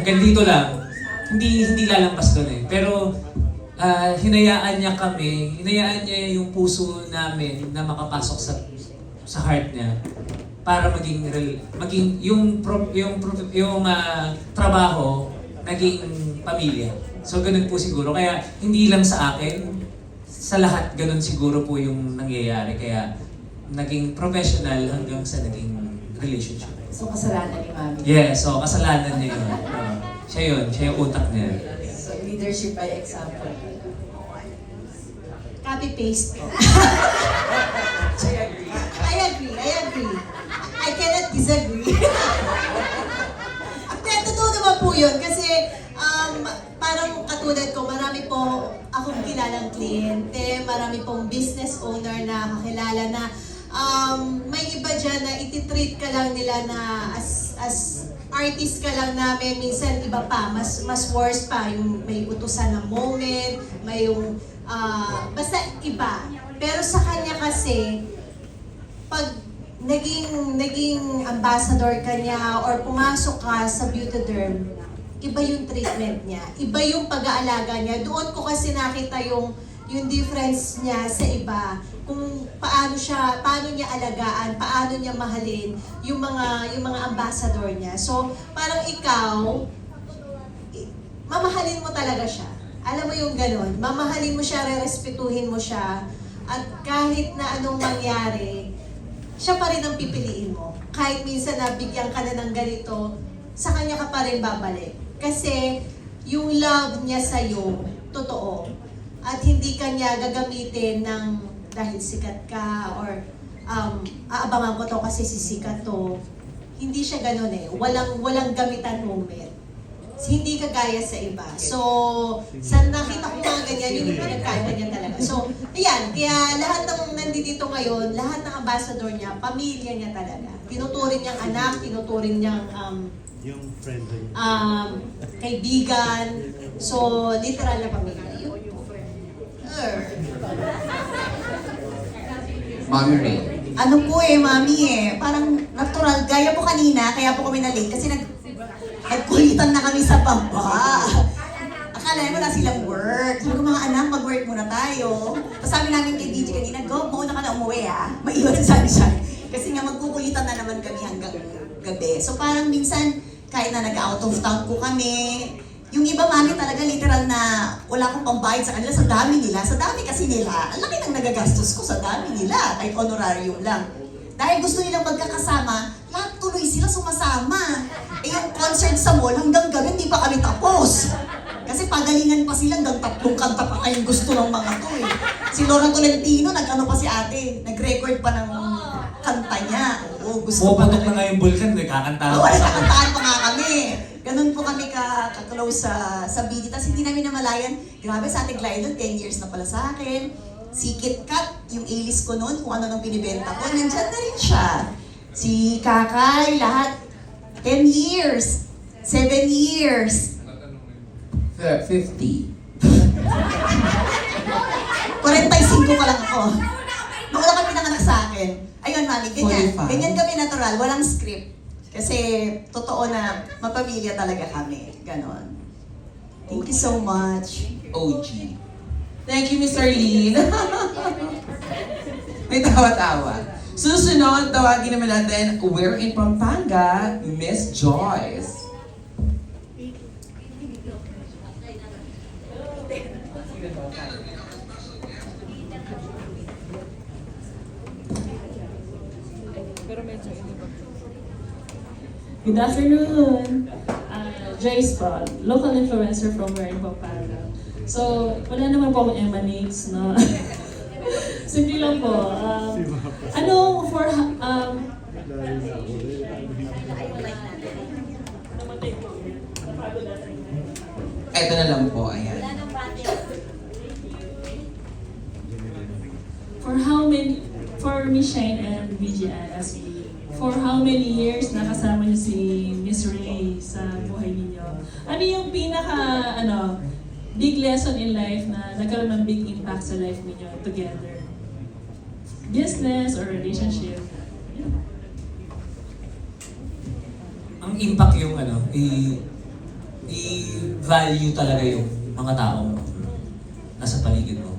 hanggang dito lang. Hindi lalampas doon eh. Pero hinayaan niya yung puso namin na makapasok sa heart niya para maging yung trabaho naging pamilya. So ganun po siguro. Kaya hindi lang sa akin, sa lahat ganun siguro po yung nangyayari. Kaya naging professional hanggang sa naging relationship. So, kasalanan ni Mami. Yeah, so kasalanan niya yun. Siya yung utak niya. So, leadership by example. Copy-paste po. I agree. I cannot disagree. Hindi, totoo naman po yun. Kasi parang katulad ko, marami po akong kilalang kliyente, marami pong business owner na kakilala na may iba dyan na ititreat ka lang nila na as artist ka lang namin, minsan iba pa, mas worse pa, yung may utusan ng moment, may yung, basta iba. Pero sa kanya kasi, pag naging ambassador ka niya or pumasok ka sa beauty derm, iba yung treatment niya, iba yung pag-aalaga niya. Doon ko kasi nakita yung difference niya sa iba, kung paano niya alagaan, paano niya mahalin yung mga ambassador niya. So, parang ikaw, mamahalin mo talaga siya. Alam mo yung ganun, mamahalin mo siya, rerespetuhin mo siya, at kahit na anong mangyari, siya pa rin ang pipiliin mo. Kahit minsan nabigyan ka na ng ganito, sa kanya ka pa rin babalik. Kasi yung love niya sa'yo, totoo. At hindi ka niya gagamitin ng dahil sikat ka or aabangan ko to kasi sisikat to. Hindi siya ganun eh. Walang gamitan moment. Hindi kagaya sa iba. So, sa nakita ko mga ganyan, yung pinagkaiba niya talaga. So, ayan, kaya lahat ng nandito ngayon, lahat ng ambassador niya, pamilya niya talaga. Tinuturing niyang anak, tinuturing niyang yung friend niya. Kaibigan. So, literal na pamilya. Mami Ray. Ano po Mami parang natural. Gaya po kanina, kaya po kami na-late kasi nagkulitan na kami sa baba. Akala mo na silang work. Sabi ko, mga anak, mag-work muna tayo. Tapos sabi namin kay DJ kanina, go, mauna ka na umuwi maiwan sa sunshine. Kasi nga magkukulitan na naman kami hanggang gabi. So parang minsan, kahit na nag-out of town po kami, yung iba Mami talaga literal na wala akong pambayad sa kanila sa dami nila. Sa dami kasi nila, ang laki ng nagagastos ko sa dami nila, kahit honorarium lang. Dahil gusto nilang magkakasama, lahat tuloy sila sumasama. Yung concert sa mall, hanggang gabi hindi pa kami tapos. Kasi pagalingan pa sila, hanggang 3 kanta pa kayong gusto ng mga to Si Laura Tolentino, nag-ano pa si ate, nag-record pa ng kanta niya. Oo, gusto pa Puputok na nga yung vulkan, nagkakantahan. Oo, nagkakantahan pa nga kami. Ganun po kami ka-close sa BD. Tapos hindi namin namalayan, grabe sa ating Glidon, 10 years na pala sa akin. Si Kit Kat, yung A-list ko noon, kung ano nang binibenta ko, nandyan na rin siya. Si Kakay, lahat, 10 years, 7 years. 50. 45 pa lang ako. Nauna kami nanganak sa akin. Ayun, Mami, ganyan. 45. Ganyan kami natural, walang script. Kasi totoo na mapamilya talaga kami. Ganon. Thank you so much. OG. Thank you, Mr. Lin. May tawa-tawa. Susunod, tawagin naman natin, we're in Pampanga, Miss Joyce. Good afternoon! Joyce po, local influencer from where in Pampanga. So, wala naman po akong emanates, no? Simple lang po. Ito na lang po, ayan. For Miss Shine and BGI, for how many years nakasama niyo si Miss Ray sa buhay ninyo? Ano yung big lesson in life na nagkaroon ng big impact sa life ninyo together? Business or relationship? Ang impact yung i-value talaga yung mga taong nasa paligid mo.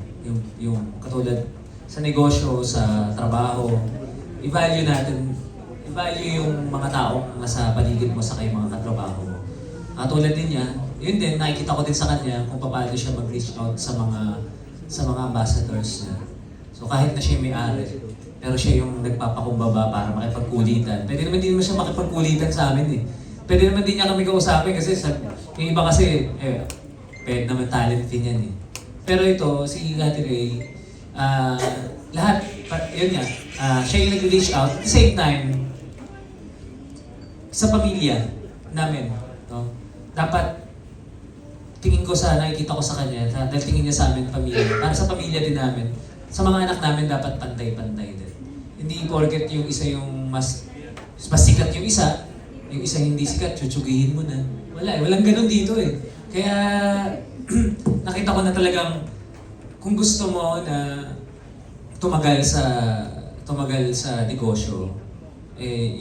Yung katulad sa negosyo, sa trabaho, i-value natin, i-value yung mga taong nasa paligid mo sa kayong mga katrabaho mo. Katulad din niya, yun din, nakikita ko din sa kanya kung paano siya mag-reach out sa mga ambassadors niya. So kahit na siya may-ari, pero siya yung nagpapakumbaba para makipagkulitan. Pwede naman din siya makipagkulitan sa amin eh. Pwede naman din niya kami kausapin kasi yung iba kasi, pwede naman talent din yan eh. Pero ito, si Ate Ray, lahat, yun nga, siya yung nag-reach out. At the same time, sa pamilya namin, no? Dapat, tingin ko nakikita ko sa kanya, dahil tingin niya sa amin pamilya, para sa pamilya din namin, sa mga anak namin dapat pantay-pantay din. Hindi porket yung isa yung mas sikat yung isa hindi sikat, chuchugihin mo na. Wala walang ganun dito eh. Kaya, nakita ko na talagang, kung gusto mo na tumagal sa negosyo,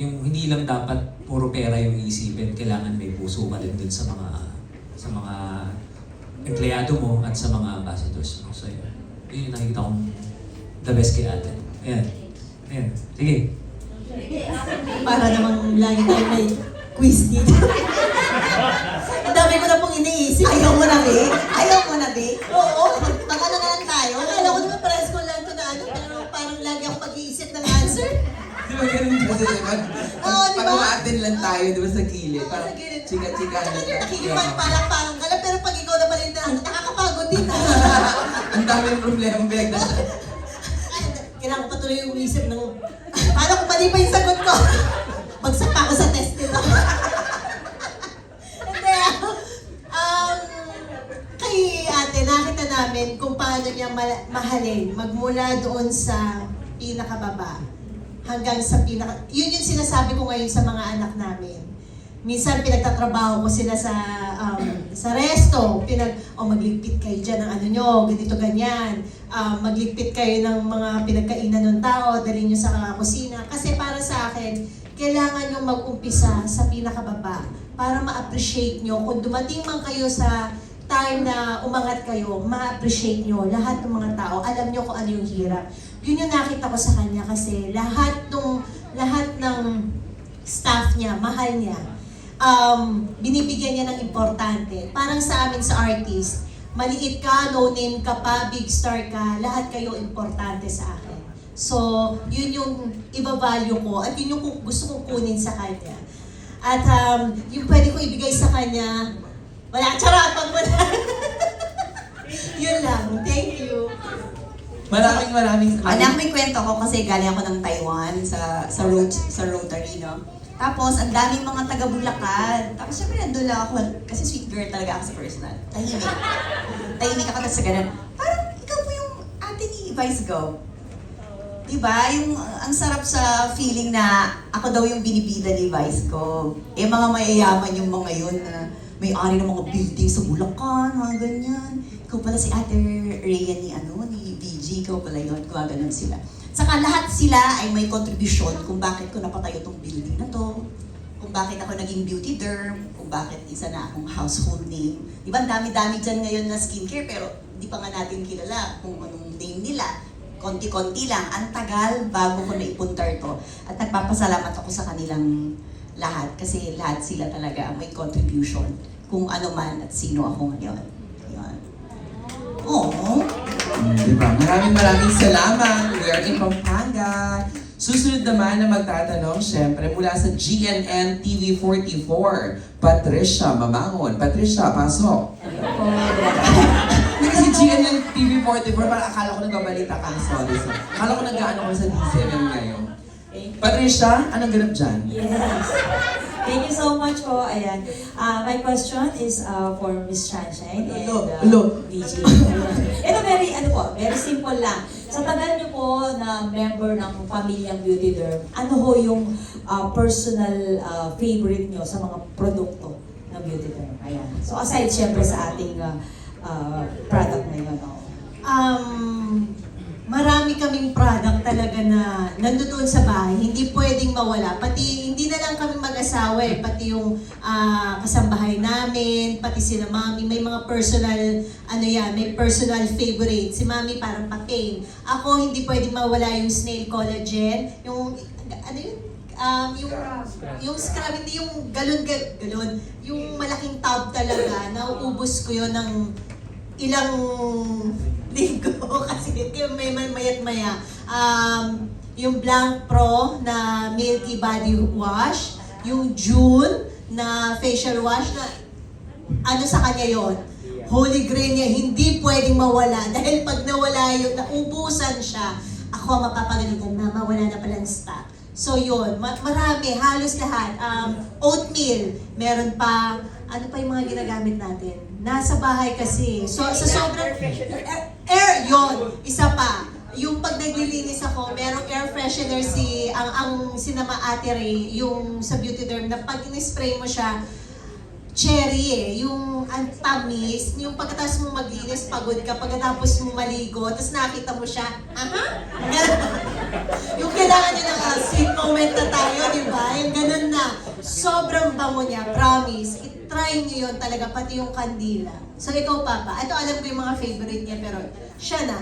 yung hindi lang dapat puro pera yung iisipin, kailangan may puso ka din dun sa mga empleyado mo at sa mga ambassadors mo. So yun yung nakikita kong the best kay ate. Ayan. Sige. Para namang lagi tayo may quiz dito. Ang dami ko na pong iniisip. Ayaw mo na, be? Ayaw mo na, be? Oo. Baka na lang tayo. Akala ko naman pares ko lang ito na pero parang lagi ako mag-iisip ng answer. Di ba ganun kasi naman? Oo, di ba? Pag umaattend lang tayo, di ba sa gilid? Oo, Parang sa gilid. chika-chika At saka lang. nakikipagpalang-palang ka lang, pero pag ikaw naman yung nakakapagod din. Ang daming problema, Beg. Ay, kailangan ko patuloy yung isip ng, paano kung mali pa yung sagot ko? Bagsak pa ako sa test nito. Hindi, kay ate, nakita namin kung paano niya mahalin, magmula doon sa pinakababa hanggang sa yun yung sinasabi ko ngayon sa mga anak namin. Minsan pinagtatrabaho ko sila sa resto, magligpit kayo dyan ng ano nyo, ganito ganyan. Magligpit kayo ng mga pinagkainan ng tao, dalhin nyo sa kusina. Kasi para sa akin, kailangan nyo mag-umpisa sa pinakababa para ma-appreciate nyo. Kung dumating man kayo sa time na umangat kayo, ma-appreciate nyo lahat ng mga tao. Alam nyo kung ano yung hirap. Yun yung nakita ko sa kanya kasi lahat ng staff niya, mahal niya. Binibigyan niya ng importante. Parang sa amin sa artist, maliit ka, no name ka pa, big star ka, lahat kayo importante sa akin. So, yun yung iba-value ko at yun yung gusto kong kunin sa kanya. At yung pwede ko ibigay sa kanya, wala, charot, pag wala. Yun lang, thank you. Maraming Anak, may kwento ko kasi galing ako ng Taiwan sa Rotary, no? Tapos, ang daming mga taga-Bulacan. Tapos, syempre, nandun lang ako. Kasi sweet girl talaga ako sa personal. Tahimik. Tahimik ako sa ganun. Parang, ikaw po yung ate ni Vice Go. Diba? Yung, ang sarap sa feeling na ako daw yung binibida ni Vice Go. Mga mayayaman yung mga yun na may-ari ng mga building sa Bulacan, mga ganyan. Ikaw pala si Ate Rhea ni BG. Ikaw pala yun. Gumaganon sila. Saka lahat sila ay may contribution kung bakit ko napatayo tong building na to, kung bakit ako naging beauty derm, kung bakit isa na akong household name. Diba, ang dami-dami dyan ngayon na skincare, pero di pa nga natin kilala kung anong name nila. Konti-konti lang. Ang tagal bago ko naipuntar to. At nagpapasalamat ako sa kanilang lahat kasi lahat sila talaga may contribution kung ano man at sino ako ngayon. Ayun. Oh. Diba? Maraming salamat. We are in Pampanga. Susunod naman na magtatanong, syempre, mula sa GNN TV44, Patricia Mamangon. Patricia, pasok. Kasi GNN TV44, parang akala ko nagbabalita ka. Sorry. Akala ko nag-ano ko sa D7 ngayon. Patricia, anong ganap dyan? Yes. Thank you so much po. Ayan. My question is for Miss Sunshine and BG. Ito very simple lang. Sa tagal niyo po na member ng Pamilyang Beauty Derm, ano ho yung personal favorite niyo sa mga produkto ng Beauty Derm? Ayan. So aside syempre sa ating product na yun. marami kaming product talaga na nandoon sa bahay, hindi pwedeng mawala. Pati, hindi na lang kami mag-asawa pati yung kasambahay namin, pati sila mami, may mga personal, may personal favorite. Si mami parang pa-pain. Ako, hindi pwedeng mawala yung snail collagen, yung, yung scrub, hindi yung galon, yung malaking tub talaga, nauubos ko yun ng ilang linggo kasi may mayat maya. Yung Blanc Pro na Milky Body Wash, yung June na facial wash na sa kanya yon. Holy grail niya, hindi pwedeng mawala dahil pag nawala yun, naubusan siya, ako mapapagalitan, mama, wala na palang stock. So yun, marami, halos lahat. Oatmeal, meron pa, ano pa yung mga ginagamit natin? Nasa bahay kasi. So sa sobrang yon, isa pa. Yung pag naglilinis ako, merong air freshener ang sinama Ate Ray, yung sa Beauty Derm na pag in-spray mo siya, cherry yung ang tamis, yung pagkatapos mo maglinis, pagod ka, pagkatapos mo maligo, tapos nakita mo siya, yung kailangan niya ng sweet moment na tayo, di ba? Yung ganun na. Sobrang bango niya, promise. I-try niyo yun talaga, pati yung kandila. So ikaw, Papa, ito alam ko yung mga favorite niya, pero siya na.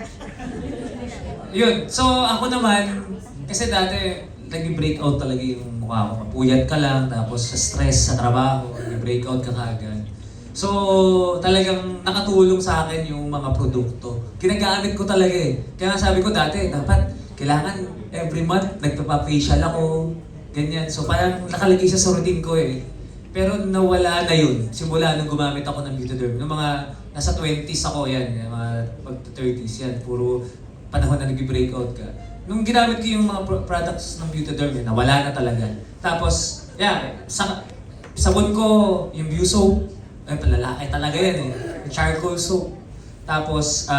Yun. So ako naman, kasi dati, nag-breakout talaga yung mukha ko. Mapuyat ka lang, tapos sa stress sa trabaho, nag-breakout ka kagad. So, talagang nakatulong sa akin yung mga produkto. Ginagamit ko talaga eh. Kaya nga sabi ko dati, dapat kailangan every month nagpa-facial ako, ganyan. So parang nakalagay siya sa routine ko eh. Pero nawala na yun, simula nung gumamit ako ng Beauty Derm. Nung mga nasa 20s ako yan, mga pag-30s yan, puro panahon na nag-breakout ka. Nung ginamit ko yung mga products ng Beauty Derm, nawala na talaga. Tapos, sabon ko, yung View Soap, palalaki talaga yan eh. Yung charcoal soap. Tapos,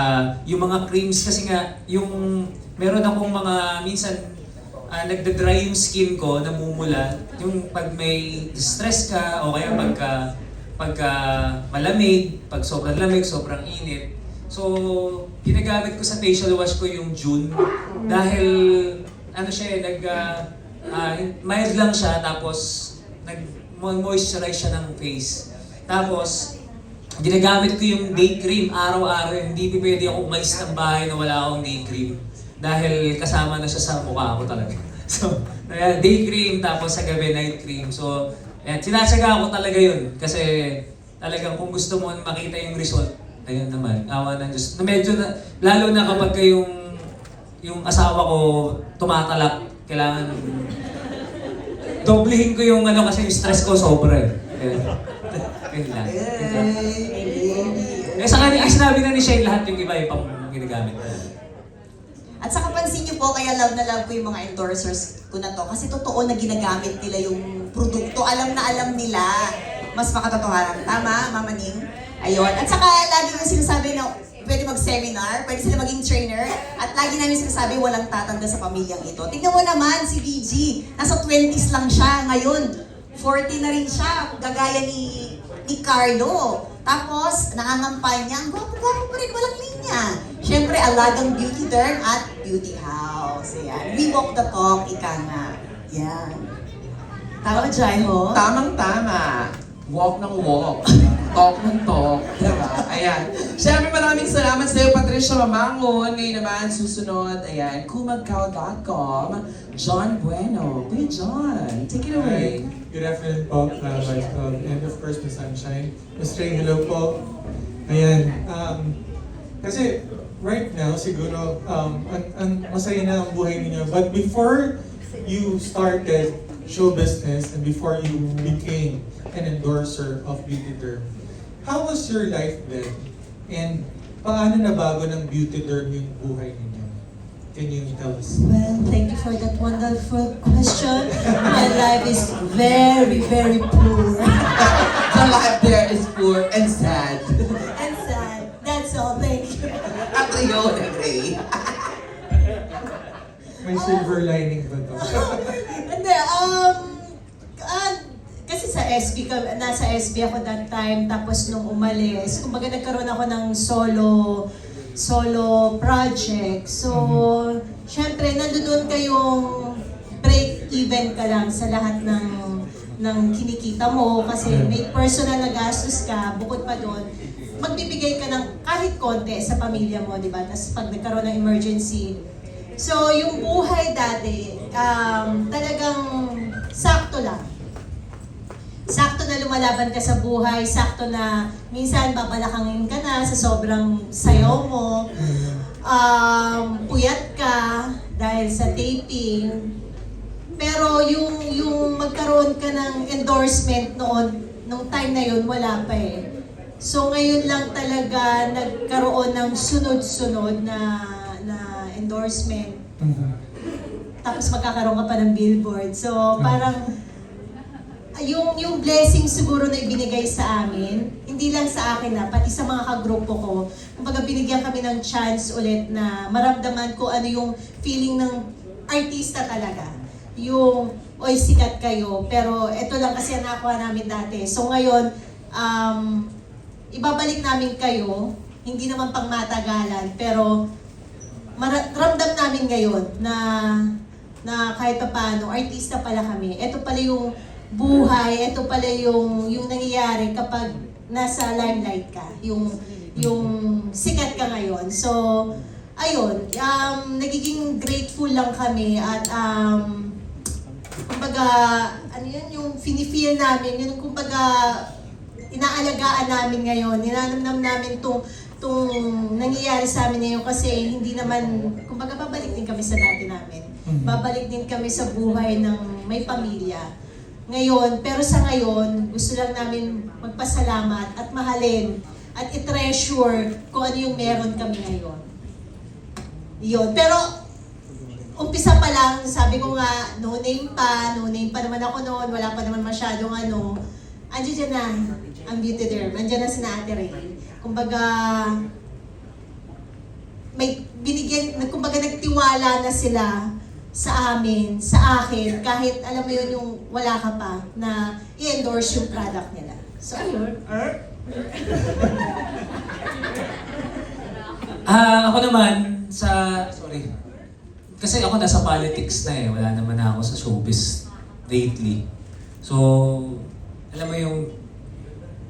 yung mga creams kasi nga, yung meron akong mga, minsan, nagda-dry yung skin ko, namumula. Yung pag may stress ka, o kaya pagka malamig, pag sobrang lamig, sobrang init. So, ginagamit ko sa facial wash ko yung June dahil mild lang siya tapos nag-moisturize siya ng face. Tapos, ginagamit ko yung day cream araw-araw. Hindi pwede ako umalis ng bahay na wala akong day cream dahil kasama na siya sa mukha ko talaga. So, day cream tapos sa gabi night cream. So, sinasyaga ko talaga yun kasi talagang kung gusto mo makita yung result, ayun naman, awa ng Diyos. Medyo lalo na kapag yung asawa ko tumatalak, kailangan doblehin ko yung kasi yung stress ko sobra eh. Yun lang. Sa kanya, sinabi na ni Shane lahat yung iba yung pang ginagamit. At saka pansin niyo po, kaya love na love ko yung mga endorsers ko na to. Kasi totoo na ginagamit nila yung produkto. Alam na alam nila. Mas makatotohanan. Tama, Mama Ning? Ayun. At saka lagi ko sinasabi na pwede mag-seminar, pwede sila maging trainer. At lagi namin sinasabi walang tatanda sa pamilyang ito. Tignan mo naman si BG. Nasa 20s lang siya. Ngayon, 40 na rin siya. Gagaya ni Carlo. Tapos, nangangampanya. Ang gwapo-gwapo pa rin, walang linya. Siyempre, alagang Beauty Derm at Beauty House. Ayan. We walk the talk, ika nga. Yan. Tama ba, Jaiho? Tamang-tama. Walk ng walk. Talk ng talk. Diba? Ayan. Siyempre, maraming salamat sa iyo, Patricia Mamangon. Ngayon naman, susunod, ayan, kumagkaw.com. John Bueno. Kuya John, take it away. Good afternoon po, Vice Club, and of course, Miss Sunshine. Miss Ray, hello po. Ayan, kasi right now, siguro, masaya na ang buhay ninyo. But before you started show business and before you became an endorser of Beauty Derm, how was your life then? And paano nabago ng Beauty Derm yung buhay ninyo? Can you tell us? Well, thank you for that wonderful question. My life is very, very poor. The life there is poor and sad. And sad. That's all. Thank you. At yun, Ray. May silver lining ba to? Hindi, kasi sa SB, nasa SB ako that time, tapos nung umalis, kumbaga nagkaroon ako ng solo project. So, syempre, nandoon kayong break-even ka lang sa lahat ng kinikita mo kasi may personal na gastos ka, bukod pa doon, magbibigay ka ng kahit konti sa pamilya mo, di ba? Tapos pag nagkaroon ng emergency. So, yung buhay dati, talagang sakto lang. Sakto na lumalaban ka sa buhay, sakto na minsan babalakangin ka na sa sobrang sayaw mo, puyat ka dahil sa taping. Pero yung magkaroon ka ng endorsement noon, nung time na yun, wala pa eh. So ngayon lang talaga nagkaroon ng sunod-sunod na endorsement. Tapos magkakaroon ka pa ng billboard. So parang yung blessing siguro na ibinigay sa amin, hindi lang sa akin pati sa mga kagrupo ko. Kumbaga binigyan kami ng chance ulit na maramdaman ko ano yung feeling ng artista talaga. Yung, oy sikat kayo, pero ito lang kasi ang nakuha namin dati. So ngayon, ibabalik namin kayo, hindi naman pang matagalan, pero ramdam namin ngayon na kahit pa paano, artista pala kami. Ito pala yung buhay, ito pala yung nangyayari kapag nasa limelight ka, yung sikat ka ngayon. So, ayun, nagiging grateful lang kami at kumbaga, ano yun, yung feel namin, yung kumbaga, inaalagaan namin ngayon, ninanamnam namin itong nangyayari sa amin ngayon kasi hindi naman, kumbaga babalik din kami sa dati namin. Babalik din kami sa buhay ng may pamilya. Ngayon, pero sa ngayon, gusto lang namin magpasalamat at mahalin at i-treasure kung ano yung meron kami ngayon. Yun. Pero, umpisa pa lang, sabi ko nga, no name pa naman ako noon, wala pa naman masyadong andyan dyan na ang beauty derm, andyan na si Ate Ray. Kumbaga, may binigyan, kumbaga nagtiwala na sila sa amin, sa akin, kahit alam mo yun yung wala ka pa, na i-endorse yung product nila. So, ayun. Ako naman, sorry. Kasi ako nasa politics na eh. Wala naman ako sa showbiz lately. So, alam mo yung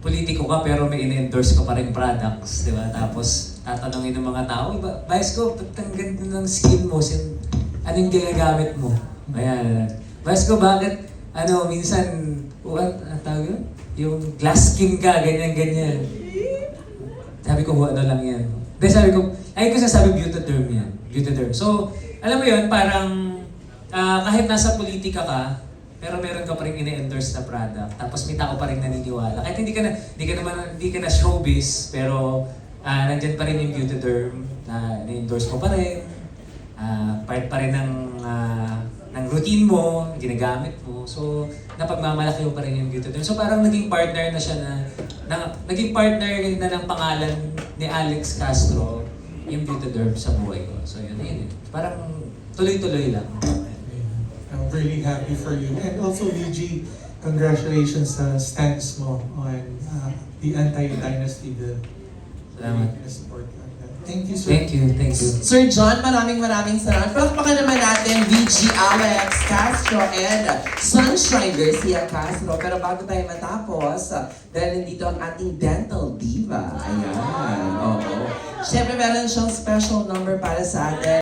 politiko ka pero may in-endorse ka pa rin products, di ba? Tapos, tatanungin ng mga tao, Vice ko, ang ganda ng skin mo, anong ginagamit mo? Ayan. Vice ko, bakit, minsan, ang tawag yun? Yung glass skin ka, ganyan. Sabi ko, ano lang yan. Then sabi ko, sasabi beauty derm yan. Beauty derm. So, alam mo yun, parang kahit nasa politika ka, pero meron ka pa rin ine-endorse na product. Tapos may tao pa rin naniniwala. Kahit hindi ka na showbiz, pero nandyan pa rin yung beauty derm na ine-endorse mo pa rin. Part pa rin ng routine mo, ginagamit mo. So, napagmamalaki mo pa rin yung beauty derm. So, parang naging partner na siya naging partner na ng pangalan ni Alex Castro yung beauty derm sa buhay ko. So, yun. Parang tuloy-tuloy lang. I'm really happy for you. And also, VG, congratulations sa stance mo on the anti-dynasty bill. Salamat. Support on that. Thank you, sir. Thank you. Sir John, maraming salamat. Palakpakan naman natin VG Alex Castro and Sunshine Garcia Castro. Pero bago tayo matapos, dahil nandito ang ating dental diva. Ayan. Oo. Siyempre meron siyang special number para sa atin.